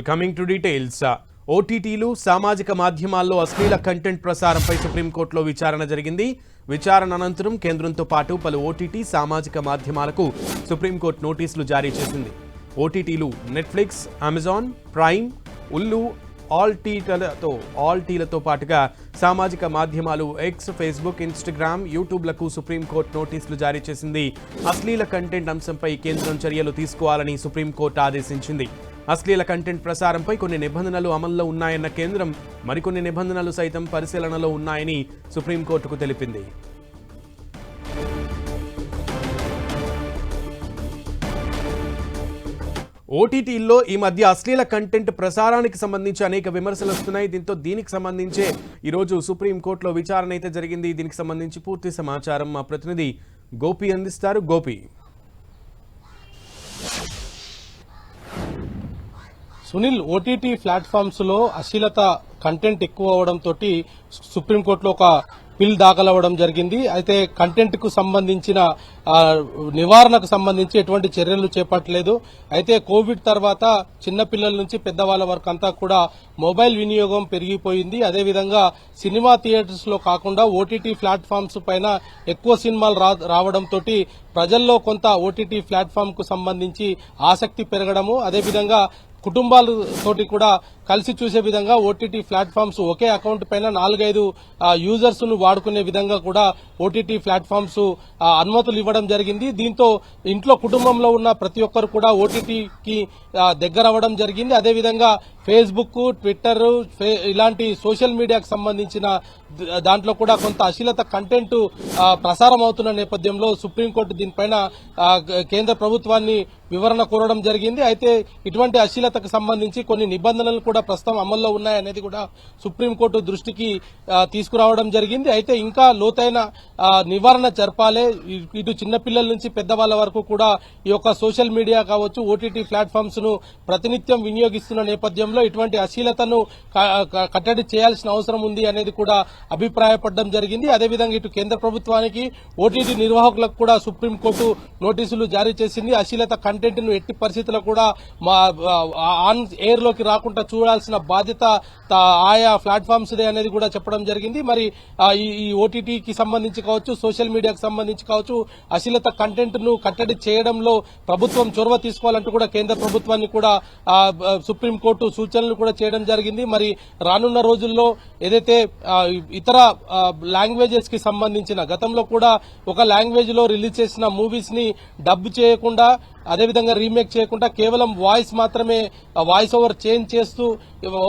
Coming to details. ఓటీటీలు సామాజిక మాధ్యమాల్లో అశ్లీల కంటెంట్ ప్రసారంపై సుప్రీంకోర్టులో విచారణ జరిగింది. విచారణ అనంతరం కేంద్రంతో పాటు పలు ఓటీటీ సామాజిక మాధ్యమాలకు సుప్రీంకోర్టు నోటీసులు జారీ చేసింది. ఓటీటీలు నెట్ఫ్లిక్స్, అమెజాన్ ప్రైమ్, ఉల్లు, ఆల్ టీలతో పాటుగా సామాజిక మాధ్యమాలు ఎక్స్, ఫేస్బుక్, ఇన్స్టాగ్రామ్, యూట్యూబ్లకు సుప్రీంకోర్టు నోటీసులు జారీ చేసింది. అశ్లీల కంటెంట్ అంశంపై కేంద్రం చర్యలు తీసుకోవాలని సుప్రీంకోర్టు ఆదేశించింది. అశ్లీల కంటెంట్ ప్రసారంపై కొన్ని నిబంధనలు అమల్లో ఉన్నాయన్న కేంద్రం మరికొన్ని నిబంధనలు సైతం పరిశీలనలో ఉన్నాయని సుప్రీంకోర్టుకు తెలిపింది. ఓటీటీల్లో ఈ మధ్య అశ్లీల కంటెంట్ ప్రసారానికి సంబంధించి అనేక విమర్శలు వస్తున్నాయి. దీనికి సంబంధించే ఈరోజు సుప్రీంకోర్టులో విచారణ అయితే జరిగింది. దీనికి సంబంధించి పూర్తి సమాచారం మా ప్రతినిధి గోపి అందిస్తారు. గోపి, సునీల్, ఓటీటీ ప్లాట్ఫామ్స్ లో అశ్లీలత కంటెంట్ ఎక్కువ అవడంతో సుప్రీంకోర్టులో ఒక బిల్ దాఖలవ్వడం జరిగింది. అయితే కంటెంట్ కు సంబంధించిన నివారణకు సంబంధించి ఎటువంటి చర్యలు చేపట్టలేదు. అయితే కోవిడ్ తర్వాత చిన్నపిల్లల నుంచి పెద్దవాళ్ల వరకు అంతా కూడా మొబైల్ వినియోగం పెరిగిపోయింది. అదేవిధంగా సినిమా థియేటర్స్ లో కాకుండా ఓటీటీ ప్లాట్ఫామ్స్ పైన ఎక్కువ సినిమాలు రావడంతో ప్రజల్లో కొంత ఓటీటీ ప్లాట్ఫామ్ కు సంబంధించి ఆసక్తి పెరగడము, అదేవిధంగా కుటుంబాలతోటి కూడా కలిసి చూసే విధంగా ఓటీటీ ప్లాట్ఫామ్స్ ఒకే అకౌంట్ పైన 4-5 యూజర్స్ ను వాడుకునే విధంగా కూడా ఓటీటీ ప్లాట్ఫామ్స్ అనుమతులు ఇవ్వడం జరిగింది. దీంతో ఇంట్లో కుటుంబంలో ఉన్న ప్రతి ఒక్కరు కూడా ఓటీటీకి దగ్గర అవ్వడం జరిగింది. అదేవిధంగా ఫేస్బుక్, ట్విట్టర్ ఇలాంటి సోషల్ మీడియాకు సంబంధించిన దాంట్లో కూడా కొంత అశ్లీలత కంటెంట్ ప్రసారం అవుతున్న నేపథ్యంలో సుప్రీంకోర్టు దీనిపైన కేంద్ర ప్రభుత్వాన్ని వివరణ కోరడం జరిగింది. అయితే ఇటువంటి అశ్లీలతకు సంబంధించి కొన్ని నిబంధనలు కూడా ప్రస్తుతం అమల్లో ఉన్నాయనేది కూడా సుప్రీంకోర్టు దృష్టికి తీసుకురావడం జరిగింది. అయితే ఇంకా లోతైన నివారణ జరపాలి. ఇటు చిన్నపిల్లల నుంచి పెద్దవాళ్ల వరకు కూడా ఈ యొక్క సోషల్ మీడియా కావచ్చు, ఓటీటీ ప్లాట్ఫామ్స్ ను ప్రతినిత్యం వినియోగిస్తున్న నేపథ్యంలో ఇటువంటి అశ్లీలతను కట్టడి చేయాల్సిన అవసరం ఉంది అనేది కూడా అభిప్రాయపడడం జరిగింది. అదేవిధంగా ఇటు కేంద్ర ప్రభుత్వానికి, ఓటీటీ నిర్వాహకులకు కూడా సుప్రీంకోర్టు నోటీసులు జారీ చేసింది. అశ్లీలత కంటెంట్ ను ఎట్టి పరిస్థితుల్లో కూడా ఆన్ ఎయిర్ లోకి రాకుండా చూడాల్సిన బాధ్యత ఆయా ప్లాట్ఫామ్స్ దే అనేది కూడా చెప్పడం జరిగింది. మరి ఈ ఓటీటీకి సంబంధించి కావచ్చు, సోషల్ మీడియాకు సంబంధించి కావచ్చు, అశ్లీలత కంటెంట్ ను కట్టడి చేయడంలో ప్రభుత్వం చొరవ తీసుకోవాలంటూ కూడా కేంద్ర ప్రభుత్వాన్ని కూడా సుప్రీంకోర్టు సూచనలు కూడా చేయడం జరిగింది. మరి రానున్న రోజుల్లో ఏదైతే ఇతర లాంగ్వేజెస్ కి సంబంధించిన గతంలో కూడా ఒక లాంగ్వేజ్ లో రిలీజ్ చేసిన మూవీస్ ని డబ్ చేయకుండా, అదేవిధంగా రీమేక్ చేయకుండా కేవలం వాయిస్ మాత్రమే వాయిస్ ఓవర్ చేంజ్ చేస్తూ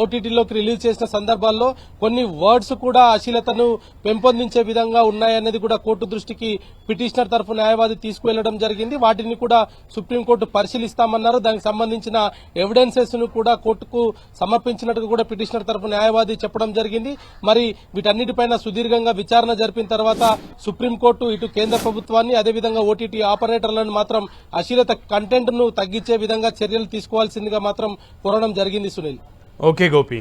ఓటీటీలోకి రిలీజ్ చేసిన సందర్భాల్లో కొన్ని వర్డ్స్ కూడా అశ్లీలతను పెంపొందించే విధంగా ఉన్నాయనేది కూడా కోర్టు దృష్టికి పిటిషనర్ తరఫు న్యాయవాది తీసుకువెళ్లడం జరిగింది. వాటిని కూడా సుప్రీంకోర్టు పరిశీలిస్తామన్నారు. దానికి సంబంధించిన ఎవిడెన్సెస్ ను కూడా కోర్టుకు సమర్పించినట్టు కూడా పిటిషనర్ తరఫు న్యాయవాది చెప్పడం జరిగింది. మరి వీటన్నిటిపైన సుదీర్ఘంగా విచారణ జరిపిన తర్వాత సుప్రీంకోర్టు ఇటు కేంద్ర ప్రభుత్వాన్ని, అదేవిధంగా ఓటీటీ ఆపరేటర్లను మాత్రం అశ్లీలత కంటెంట్ ను తగ్గించే విధంగా చర్యలు తీసుకోవాల్సిందిగా మాత్రం కోరడం జరిగింది. సునీల్. ఓకే గోపి.